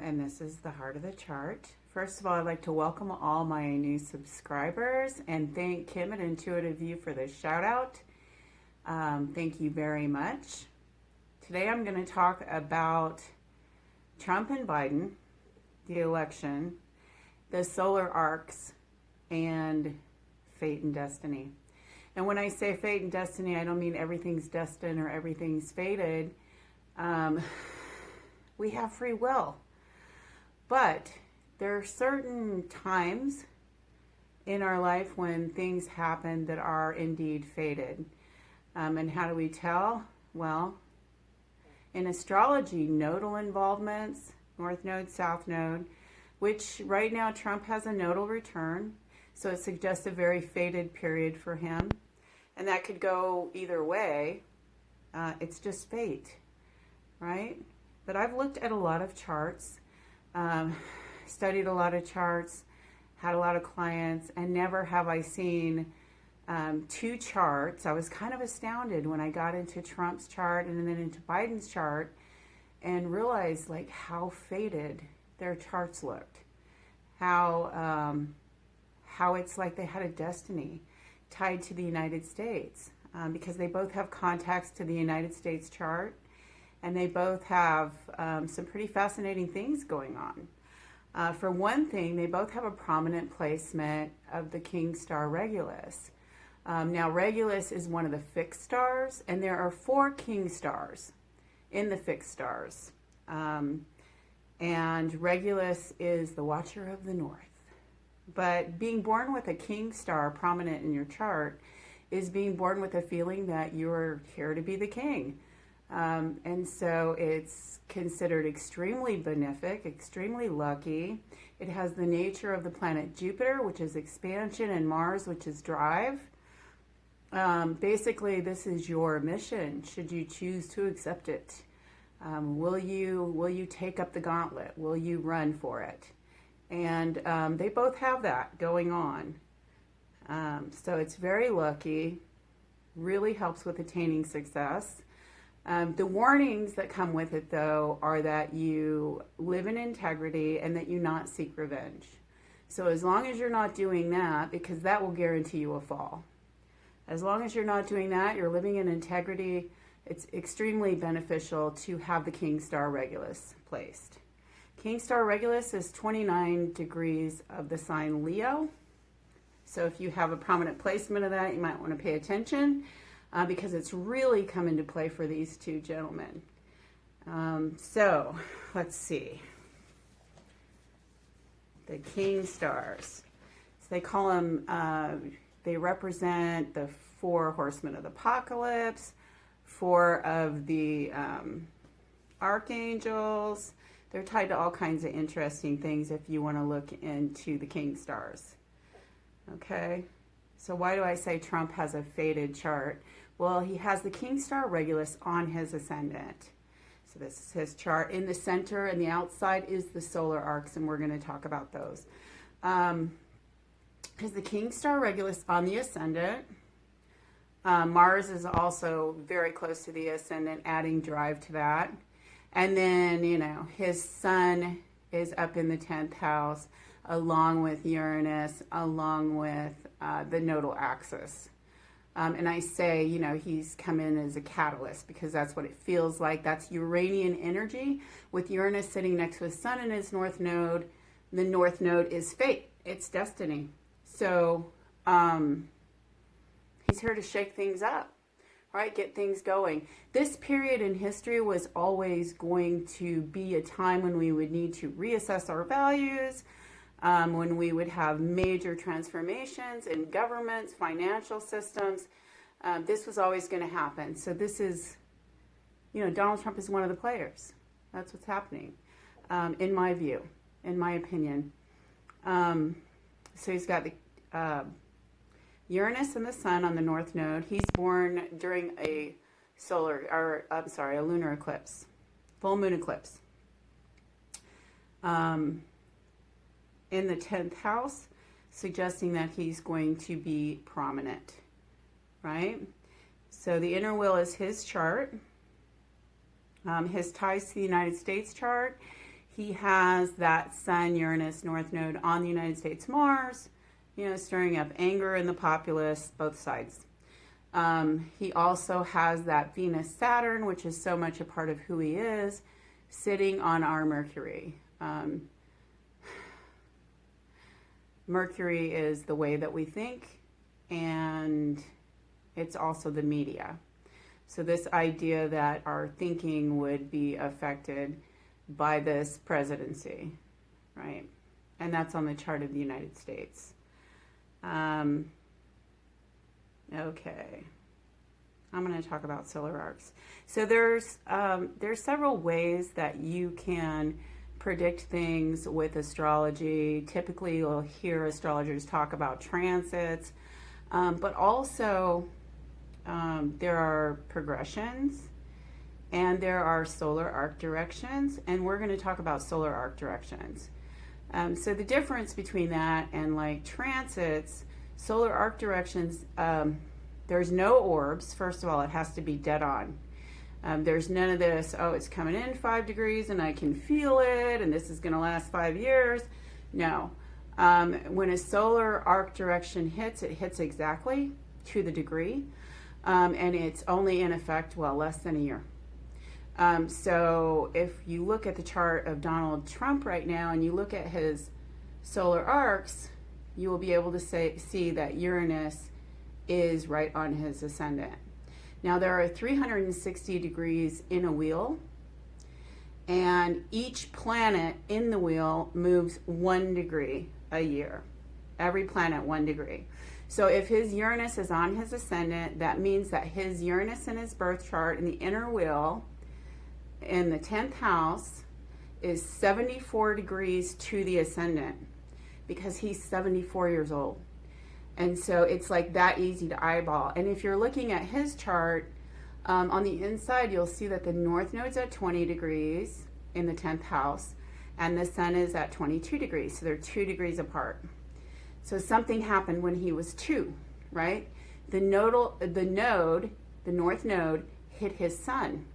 and this is the heart of the chart. First of all, I'd like to welcome all my new subscribers and thank Kim at Intuitive View for the shout out. Thank you very much. Today I'm going to talk about Trump and Biden, the election, the solar arcs, and fate and destiny. And when I say fate and destiny, I don't mean everything's destined or everything's fated. We have free will. But there are certain times in our life when things happen that are indeed fated. And how do we tell? Well, in astrology, nodal involvements, North Node, South Node, which right now Trump has a nodal return, so it suggests a very fated period for him. And that could go either way. It's just fate, right? But I've looked at a lot of charts, studied a lot of charts, had a lot of clients, and never have I seen two charts. I was kind of astounded when I got into Trump's chart and then into Biden's chart and realized like how fated their charts looked. How it's like they had a destiny tied to the United States because they both have contacts to the United States chart and they both have some pretty fascinating things going on. For one thing, they both have a prominent placement of the King star Regulus. Now, Regulus is one of the fixed stars, and there are 4 King stars in the fixed stars. And Regulus is the Watcher of the North. But being born with a King star prominent in your chart is being born with a feeling that you're here to be the king. And so it's considered extremely benefic, extremely lucky. It has the nature of the planet Jupiter, which is expansion, and Mars, which is drive. Basically, this is your mission, should you choose to accept it. Will you take up the gauntlet? Will you run for it? And they both have that going on. So it's very lucky, really helps with attaining success. The warnings that come with it, though, are that you live in integrity and that you not seek revenge. So as long as you're not doing that, because that will guarantee you a fall. As long as you're not doing that, you're living in integrity, it's extremely beneficial to have the King star Regulus placed. King star Regulus is 29 degrees of the sign Leo. So if you have a prominent placement of that, you might want to pay attention because it's really come into play for these two gentlemen. So let's see. The King stars. So they call them, they represent the 4 horsemen of the apocalypse, 4 of the archangels. They're tied to all kinds of interesting things if you want to look into the King stars. Okay, so why do I say Trump has a fated chart? Well, he has the King star Regulus on his ascendant. So this is his chart. In the center and the outside is the solar arcs, and we're going to talk about those. Has the King star Regulus on the ascendant. Mars is also very close to the ascendant, adding drive to that. And then, his sun is up in the 10th house, along with Uranus, along with the nodal axis. And I say, he's come in as a catalyst because that's what it feels like. That's Uranian energy with Uranus sitting next to his sun in his north node. The north node is fate. It's destiny. So he's here to shake things up. Right, get things going. This period in history was always going to be a time when we would need to reassess our values, when we would have major transformations in governments, financial systems. This was always going to happen. So this is, Donald Trump is one of the players. That's what's happening, in my view, in my opinion. So he's got the Uranus and the sun on the north node. He's born during a lunar eclipse, full moon eclipse. In the 10th house, suggesting that he's going to be prominent, right? So the inner wheel is his chart. His ties to the United States chart he has that Sun Uranus North Node on the United States Mars, stirring up anger in the populace, both sides. He also has that Venus Saturn, which is so much a part of who he is, sitting on our Mercury. Mercury is the way that we think, and it's also the media. So this idea that our thinking would be affected by this presidency, right? And that's on the chart of the United States. Okay. I'm going to talk about solar arcs. So there's several ways that you can predict things with astrology. Typically, you'll hear astrologers talk about transits, but also there are progressions and there are solar arc directions, and we're going to talk about solar arc directions. So the difference between that and like transits, solar arc directions, there's no orbs. First of all, it has to be dead on. There's none of this, oh, it's coming in 5 degrees and I can feel it and this is going to last 5 years. No. When a solar arc direction hits, it hits exactly to the degree, and it's only in effect, less than a year. So if you look at the chart of Donald Trump right now and you look at his solar arcs, you will be able to see that Uranus is right on his ascendant. Now there are 360 degrees in a wheel, and each planet in the wheel moves 1 degree a year. Every planet 1 degree. So if his Uranus is on his ascendant, that means that his Uranus in his birth chart in the inner wheel in the 10th house is 74 degrees to the ascendant, because he's 74 years old. And so it's like that easy to eyeball. And if you're looking at his chart, on the inside, you'll see that the North Node's at 20 degrees in the 10th house, and the Sun is at 22 degrees. So they're 2 degrees apart. So something happened when he was 2, right? The North Node hit his Sun.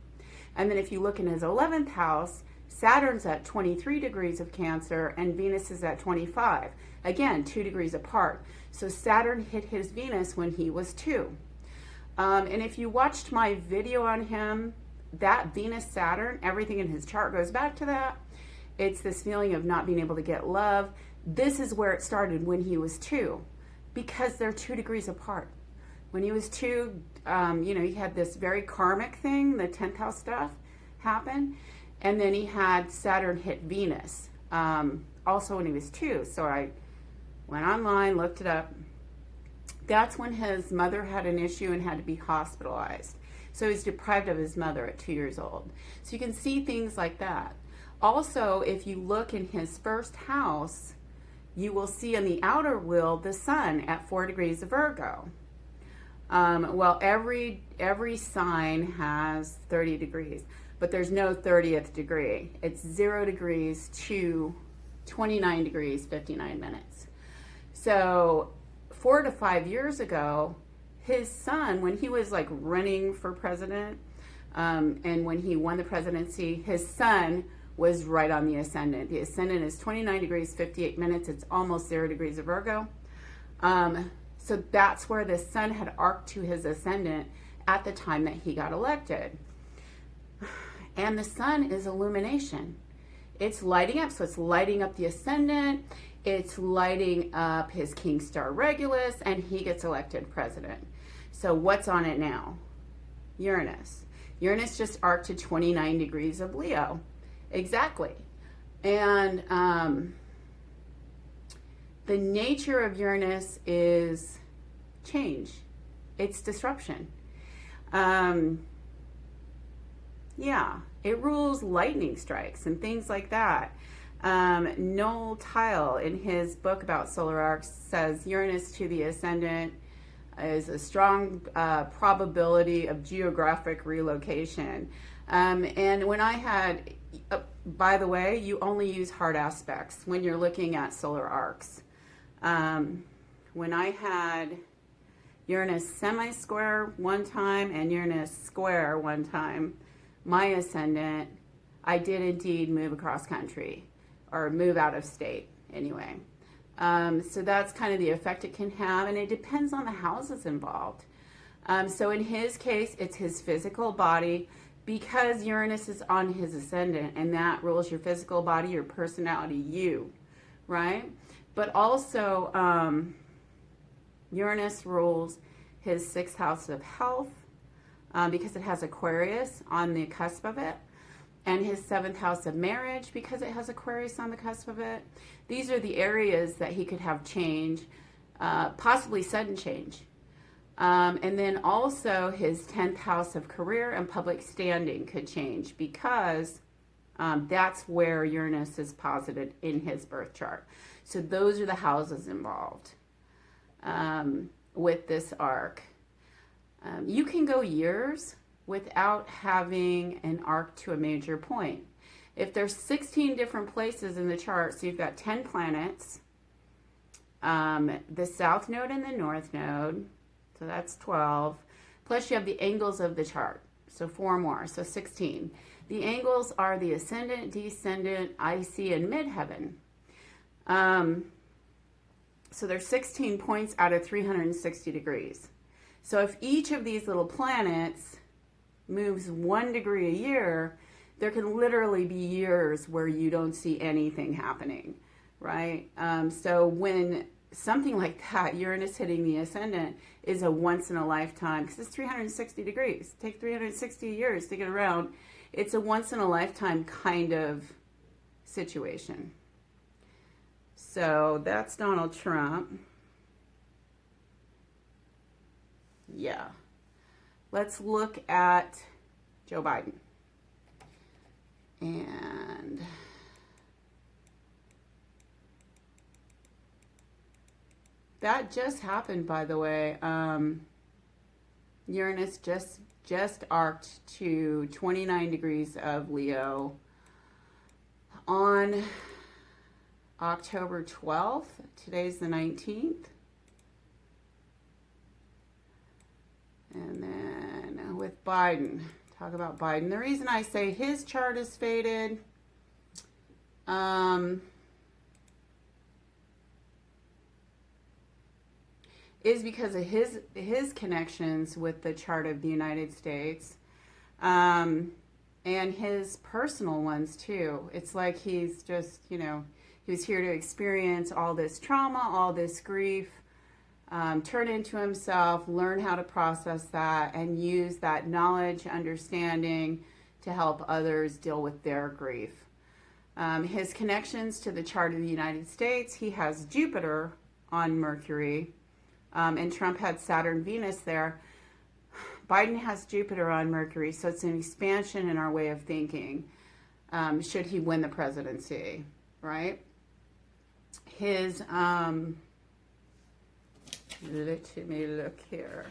And then if you look in his 11th house, Saturn's at 23 degrees of Cancer and Venus is at 25. Again, 2 degrees apart. So Saturn hit his Venus when he was 2. And if you watched my video on him, that Venus-Saturn, everything in his chart goes back to that. It's this feeling of not being able to get love. This is where it started when he was 2, because they're 2 degrees apart. When he was 2, he had this very karmic thing, the 10th house stuff happen. And then he had Saturn hit Venus, also when he was 2. So I went online, looked it up. That's when his mother had an issue and had to be hospitalized. So he's deprived of his mother at 2 years old. So you can see things like that. Also, if you look in his first house, you will see on the outer wheel the Sun at 4 degrees of Virgo. Every sign has 30 degrees, but there's no 30th degree. It's 0 degrees to 29 degrees, 59 minutes. So 4 to 5 years ago, his Sun, when he was like running for president, and when he won the presidency, his Sun was right on the ascendant. The ascendant is 29 degrees, 58 minutes. It's almost 0 degrees of Virgo. So that's where the Sun had arced to his ascendant at the time that he got elected. And the Sun is illumination. It's lighting up. So it's lighting up the ascendant. It's lighting up his King Star Regulus, and he gets elected president. So what's on it now? Uranus. Uranus just arced to 29 degrees of Leo. Exactly. And the nature of Uranus is change. It's disruption. It rules lightning strikes and things like that. Noel Tile, in his book about solar arcs, says Uranus to the ascendant is a strong probability of geographic relocation. And when I had, by the way, you only use hard aspects when you're looking at solar arcs. When I had Uranus semi-square one time and Uranus square one time, my ascendant, I did indeed move across country or move out of state anyway. So that's kind of the effect it can have, and it depends on the houses involved. So in his case, it's his physical body because Uranus is on his ascendant, and that rules your physical body, your personality, you, right? But also, Uranus rules his sixth house of health because it has Aquarius on the cusp of it, and his seventh house of marriage because it has Aquarius on the cusp of it. These are the areas that he could have change, possibly sudden change. And then also his 10th house of career and public standing could change because that's where Uranus is posited in his birth chart. So those are the houses involved with this arc. You can go years without having an arc to a major point. If there's 16 different places in the chart, so you've got 10 planets, the south node and the north node, so that's 12, plus you have the angles of the chart, so 4 more, so 16. The angles are the ascendant, descendant, IC, and midheaven. So there's 16 points out of 360 degrees. So if each of these little planets moves 1 degree a year, there can literally be years where you don't see anything happening, right? So when something like that, Uranus hitting the ascendant, is a once in a lifetime, because it's 360 degrees. Take 360 years to get around. It's a once in a lifetime kind of situation. So that's Donald Trump. Yeah. Let's look at Joe Biden. And that just happened, by the way. Uranus just arced to 29 degrees of Leo on October 12th. Today's the 19th. And then with Biden, talk about Biden. The reason I say his chart is faded, is because of his connections with the chart of the United States, and his personal ones too. It's like he's just, he was here to experience all this trauma, all this grief, turn into himself, learn how to process that, and use that knowledge, understanding to help others deal with their grief. His connections to the chart of the United States, he has Jupiter on Mercury, and Trump had Saturn, Venus there. Biden has Jupiter on Mercury, so it's an expansion in our way of thinking, should he win the presidency, right? His, let me look here.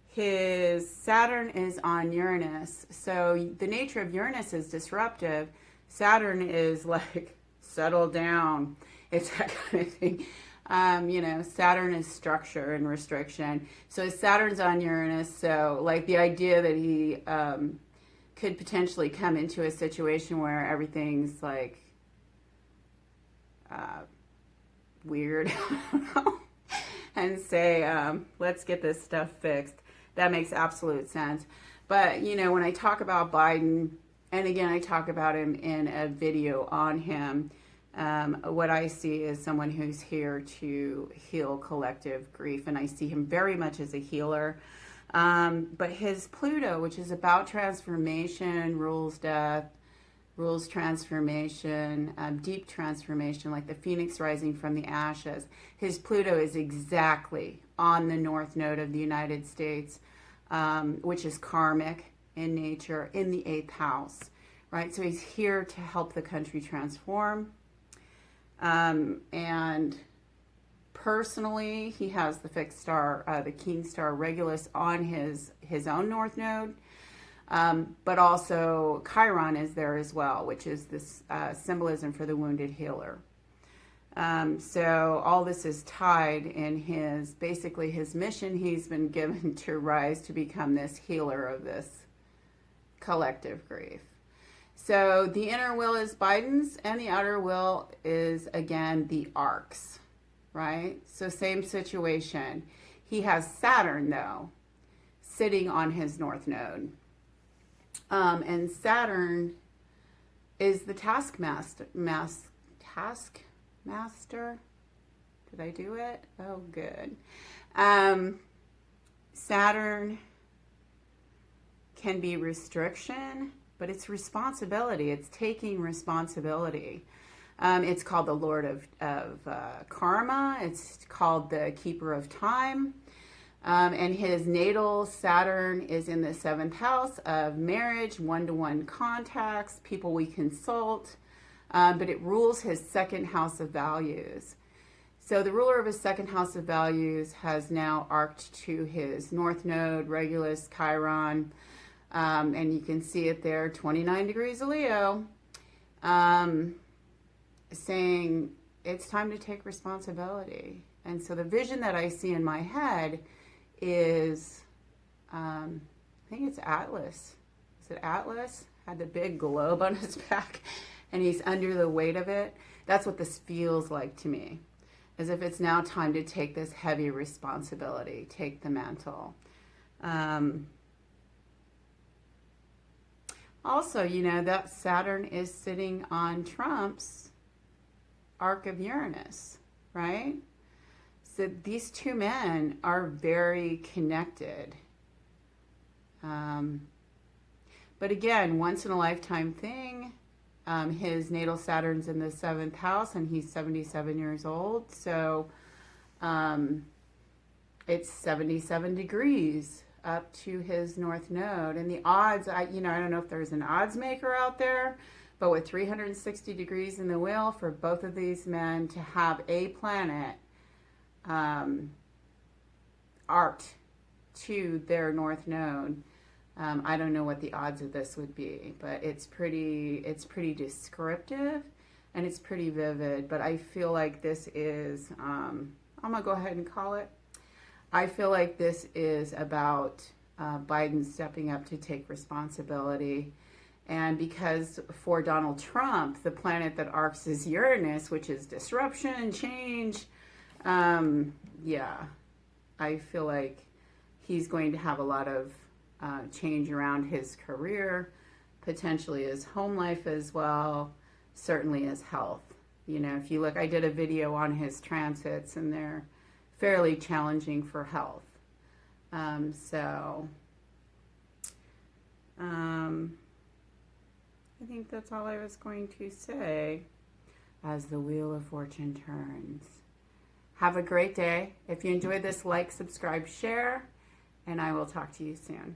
His Saturn is on Uranus, so the nature of Uranus is disruptive. Saturn is like, settle down. It's that kind of thing. Saturn is structure and restriction. So Saturn's on Uranus, so like the idea that he could potentially come into a situation where everything's like weird, and say, let's get this stuff fixed. That makes absolute sense. But, when I talk about Biden, and again, I talk about him in a video on him, what I see is someone who's here to heal collective grief, and I see him very much as a healer. But his Pluto, which is about transformation, rules death, rules transformation, deep transformation, like the phoenix rising from the ashes. His Pluto is exactly on the north node of the United States, which is karmic in nature, in the 8th house, right? So he's here to help the country transform. And personally, he has the fixed star, the King star Regulus on his own north node. But also Chiron is there as well, which is this symbolism for the wounded healer. So all this is tied in basically his mission. He's been given to rise to become this healer of this collective grief. So the inner wheel is Biden's, and the outer wheel is, again, the arcs, right? So same situation. He has Saturn, though, sitting on his north node. And Saturn is the taskmaster. Taskmaster? Did I do it? Oh, good. Saturn can be restriction, but it's responsibility. It's taking responsibility. It's called the Lord of Karma. It's called the Keeper of Time. And his natal Saturn is in the 7th house of marriage, one-to-one contacts, people we consult. But it rules his 2nd house of values. So the ruler of his 2nd house of values has now arced to his north node, Regulus, Chiron. And you can see it there, 29 degrees of Leo, saying it's time to take responsibility. And so the vision that I see in my head is, I think it's Atlas. Is it Atlas? Had the big globe on his back, and he's under the weight of it. That's what this feels like to me, as if it's now time to take this heavy responsibility, take the mantle. Also, you know, that Saturn is sitting on Trump's arc of Uranus, right? So these two men are very connected. But again, once in a lifetime thing. His natal Saturn's in the 7th house, and he's 77 years old. So it's 77 degrees up to his north node. And the odds, I don't know if there's an odds maker out there, but with 360 degrees in the wheel for both of these men to have a planet arced to their north node, I don't know what the odds of this would be, but it's pretty descriptive and it's pretty vivid. But I feel like this is, I'm gonna go ahead and call it. I feel like this is about Biden stepping up to take responsibility. And because for Donald Trump, the planet that arcs is Uranus, which is disruption, change, I feel like he's going to have a lot of change around his career, potentially his home life as well, certainly his health. You know, if you look, I did a video on his transits, and they're fairly challenging for health. I think that's all I was going to say as the Wheel of Fortune turns. Have a great day. If you enjoyed this, like, subscribe, share, and I will talk to you soon.